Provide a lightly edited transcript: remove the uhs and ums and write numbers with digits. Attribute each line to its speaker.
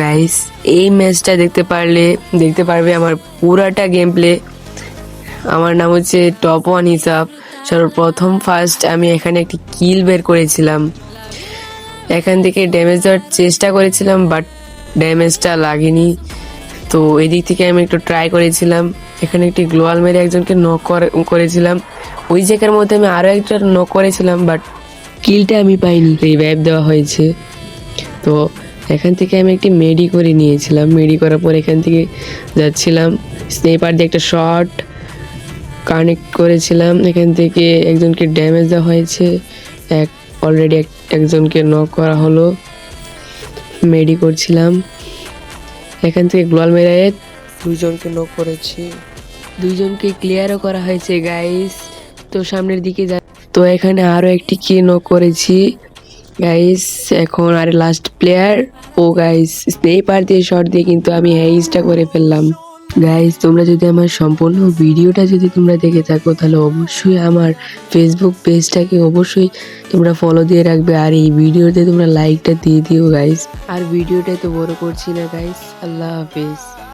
Speaker 1: Guys এই ম্যাচটা দেখতে পারবে আমার পুরাটা গেম প্লে। আমার নাম হচ্ছে টপ ওয়ান হিসাব। সর্বপ্রথম ফার্স্ট আমি এখানে একটি কিল বের করেছিলাম, এখান থেকে ড্যামেজ দেওয়ার চেষ্টা করেছিলাম বাট ড্যামেজটা লাগেনি। তো এদিক থেকে আমি একটু ট্রাই করেছিলাম, এখানে একটি গ্লোয়াল মেরে একজনকে নক করেছিলাম। ওই জায়গার মধ্যে আমি আরও একটা নক করেছিলাম বাট কিলটা আমি পাইনি, রিভাইভ দেওয়া হয়েছে। তো এখান থেকে আমি একটি মেডি করে নিয়েছিলাম, মেডি করার পর এখান থেকে যাচ্ছিলাম, স্নেপার দিয়ে একটা শট কানেক্ট করেছিলাম, এখান থেকে একজনকে ড্যামেজ দেওয়া হয়েছে, অলরেডি একজনকে নক করা হলো, মেডি করছিলাম, এখান থেকে গ্লোয়াল মেরে দুইজনকে নক করেছি, দুইজনকে ক্লিয়ারও করা হয়েছে গাইস। তো সামনের দিকে তো এখানে আরও একটি কে নক করেছি গাইস। এখন আর লাস্ট প্লেয়ার। ও গাইস স্নেপার দিয়ে শট দিয়ে কিন্তু আমি হেইজটা করে ফেললাম। গাইস তোমরা যদি আমার সম্পূর্ণ ভিডিওটা যদি তোমরা দেখে থাকো তাহলে অবশ্যই আমার ফেসবুক পেজটাকে অবশ্যই তোমরা ফলো দিয়ে রাখবে, আর এই ভিডিওতে তোমরা লাইকটা দিয়ে দিও গাইস। আর ভিডিওটা তো বড় করছি না গাইস, আল্লাহ হাফেজ।